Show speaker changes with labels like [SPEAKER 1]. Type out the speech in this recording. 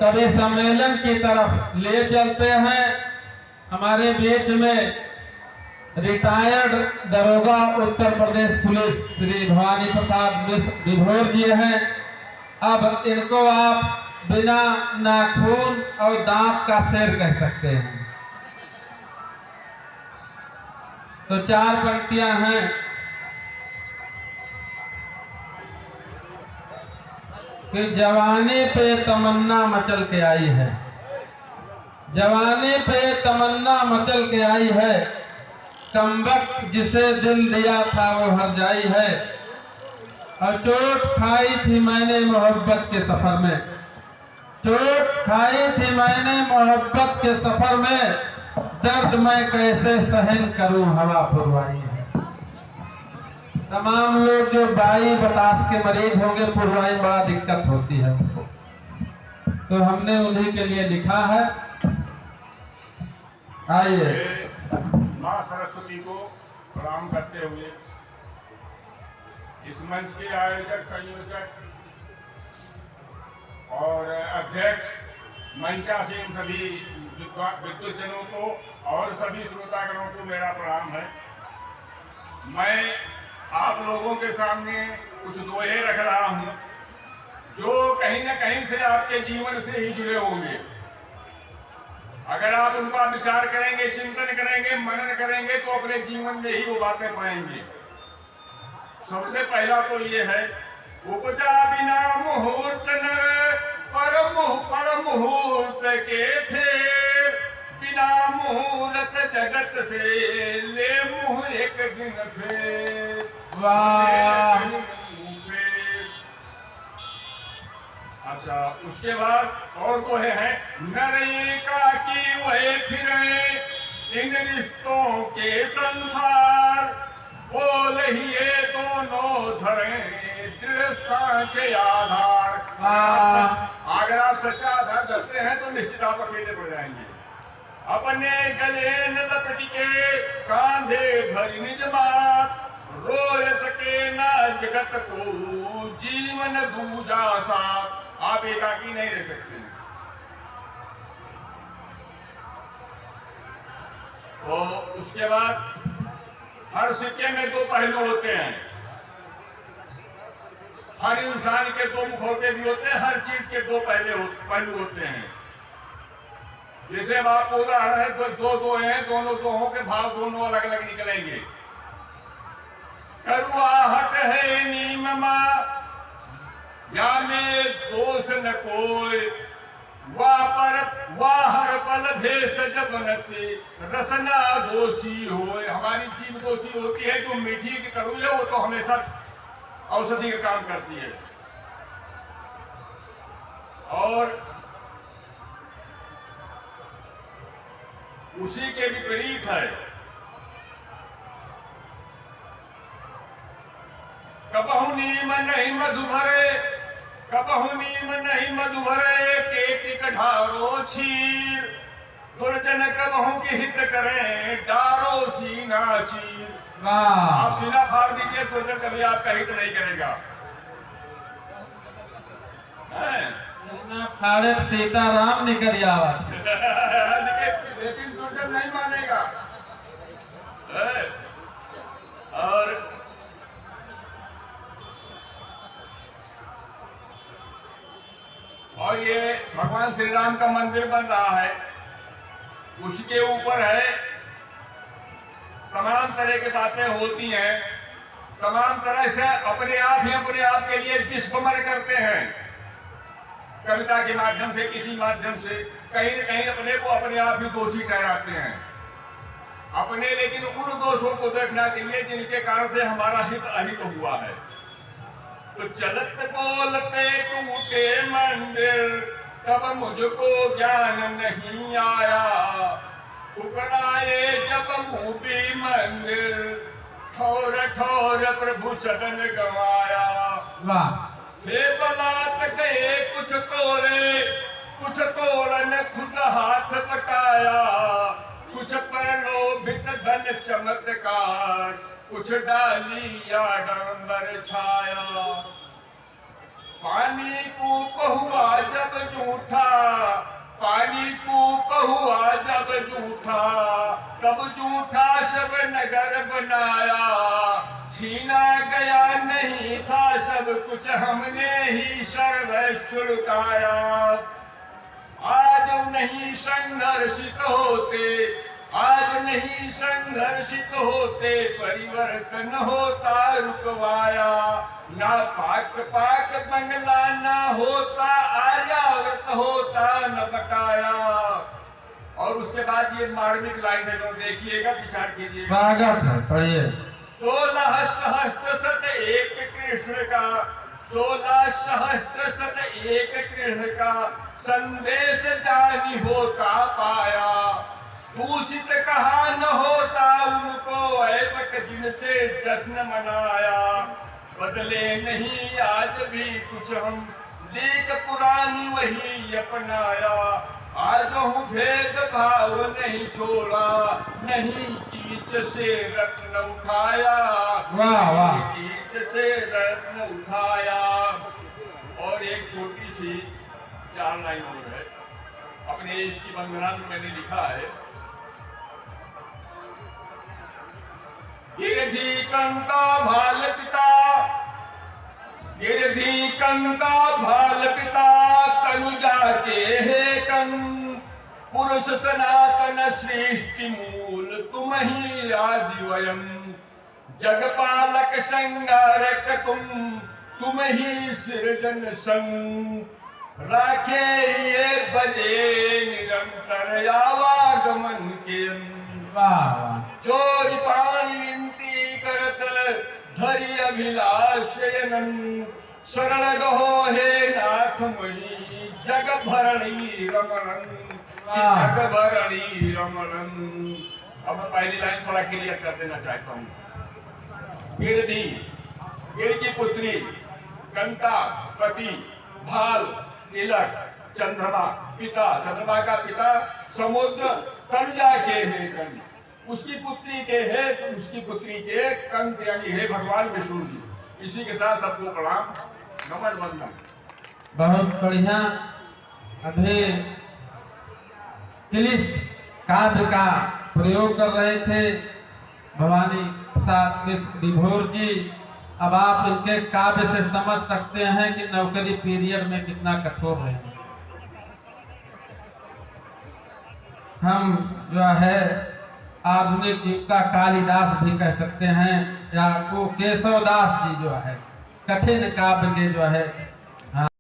[SPEAKER 1] कवि सम्मेलन की तरफ ले चलते हैं। हमारे बीच में रिटायर्ड दरोगा उत्तर प्रदेश पुलिस श्री भवानी प्रसाद विभोर जी हैं। अब इनको आप बिना नाखून और दांत का शेर कह सकते हैं। तो 4 पंक्तियां हैं। कि जवानी पे तमन्ना मचल के आई है, जवानी पे तमन्ना मचल के आई है, कमबख्त जिसे दिल दिया था वो हर जाई है। और चोट खाई थी मैंने मोहब्बत के सफर में, चोट खाई थी मैंने मोहब्बत के सफर में, दर्द मैं कैसे सहन करूं हवा पुरवाई है। तमाम लोग जो बाई बतास के मरीज होंगे, पुरवाई बड़ा दिक्कत होती है, तो हमने उन्हीं के लिए लिखा है। आइए
[SPEAKER 2] माँ सरस्वती को प्रणाम करते हुए इस मंच के आयोजक, संयोजक और अध्यक्ष मंचासीन सभी विद्वज्जनों को और सभी श्रोतागणों को मेरा प्रणाम है। मैं आप लोगों के सामने कुछ दोहे रख रहा हूं जो कहीं न कहीं से आपके जीवन से ही जुड़े होंगे। अगर आप उनका विचार करेंगे, चिंतन करेंगे, मनन करेंगे तो अपने जीवन में ही वो बातें पाएंगे। सबसे पहला तो ये है, उपजा बिना मुहूर्त न पर मुहूर्त के फेर, बिना मुहूर्त जगत से ले मुँह एक दिन फेर।
[SPEAKER 1] वाह।
[SPEAKER 2] अच्छा, उसके बाद और दोहे हैं, नरेका की वह फिरे इन रिश्तों के संसार, बोल ही ये दोनों धरे दृढ़ सांचे आधार। अगर आप सच्चा आधार धरते हैं तो निश्चित आप अकेले पड़ जाएंगे। अपने गले न लपट के कांधे भरी निज मात, रोय सके ना जगत को जीवन दूजा साथ। आप एकाकी नहीं रह सकते। तो उसके बाद हर सिक्के में 2 पहलू होते हैं। हर इंसान के 2 मुख होते भी होते हैं, हर चीज के 2 पहलू होते हैं। जैसे अब आपको उदाहरण है, 2 दोहे हैं, दोनों दोहों के भाव दोनों अलग अलग निकलेंगे। करुआहट है नीम माँ या में दोष न कोई, वाह हर पल भेष जबनती रसना दोषी होए। हमारी जीव दोषी होती है, जो मीठी की कड़ू है वो तो हमेशा औषधि का काम करती है। और उसी के विपरीत है, कबहु नीम नहीं मधु भरे, कबहु नीम नहीं मधु भरे, केतिक ढारो छीर, दुर्जन कबहु की हित करे डारो सीना चीर। आप सीना फाड़ दीजिए, दुर्जन कभी आपका हित नहीं करेगा।
[SPEAKER 1] फाड़े सीताराम निकल आवा
[SPEAKER 2] लेकिन दुर्जन नहीं मानेगा। और ये भगवान श्री राम का मंदिर बन रहा है, उसके ऊपर है, तमाम तरह की बातें होती हैं, तमाम तरह से अपने आप ही अपने आप के लिए विस्मरण करते हैं। कविता के माध्यम से, किसी माध्यम से कहीं न कहीं अपने को अपने आप ही दोषी ठहराते हैं अपने। लेकिन उन दोषों को देखना चाहिए जिनके कारण से हमारा हित अहित हुआ है। तो चलत बोलते टूटे मंदिर, तब मुझको ज्ञान नहीं आया, ठुकराए जब मुँह भी मंदिर, ठोर ठोर प्रभु सदन गवाया। से बलात गए कुछ तोड़े, कुछ तोड़न खुद हाथ बटाया, कुछ प्रलोभित धन चमत्कार, कुछ डाली आडंबर छाया। पानी को हुआ जब झूठा, पानी कूप हुआ जब जूठा, तब जूठा सब नगर बनाया। छीना गया नहीं था सब कुछ, हमने ही सर्वस्व लुटाया। आज नहीं संघर्षित होते, आज नहीं संघर्षित होते, परिवर्तन होता रुकवाया। ना पाक पाक बंगला ना होता, आर्यावर्त होता न बकाया। और उसके बाद ये मार्मिक लाइन है, जो देखिएगा, विचार कीजिएगा।
[SPEAKER 1] स्वागत है, पढ़िए।
[SPEAKER 2] 16 सहस्त्र शत एक कृष्ण का, 16 सहस्त्र शत एक कृष्ण का, संदेश जानी होता पाया। दूषित कहा न होता उनको, ऐबक जिनसे जश्न मनाया। बदले नहीं आज भी कुछ हम, लेक पुरानी वही अपनाया। आज हूँ भेद भाव नहीं छोड़ा, नहीं कीच से रत्न उठाया।
[SPEAKER 1] वाह वाह।
[SPEAKER 2] कीच से रत्न उठाया। और एक छोटी सी 4 लाइन और है, अपने इसकी वंदना में मैंने लिखा है। गिरधी कंका भाल पिता, गिरधी कंका भाल पिता, तनुजा के हे कं। पुरुष सनातन सृष्टि मूल, तुम ही आदि वयम। जगपालक संगारक तुम ही सृजन संग। राखे ये बजे निरंतर आवागमन के।
[SPEAKER 1] वाह।
[SPEAKER 2] चोरी पाणी विनती करत, धरि अभिलाष यनन। शरण गहो हे नाथ मही, जग भरणी रमणन। जग भरणी रमणन। अब मैं पहली लाइन थोड़ा क्लियर कर देना चाहता हूँ। गिरधी, गिर की पुत्री, कंता पति, भाल तिलक, चंद्रमा पिता, चंद्रमा का पिता समुद्र, तनुजा के हे कं। उसकी पुत्री के है, तो उसकी पुत्री के कंक, यानी हे भगवान विष्णु जी। इसी के साथ सबको प्रणाम, नमन वंदन।
[SPEAKER 1] बहुत बढ़िया। अभी क्लिष्ट काव्य का प्रयोग कर रहे थे भवानी प्रसाद विभोर जी। अब आप इनके काव्य से समझ सकते हैं कि नौकरी पीरियड में कितना कठोर है। हम जो है आधुनिक युग का कालिदास भी कह सकते हैं, या वो केशवदास जी जो है कठिन काव्य के जो है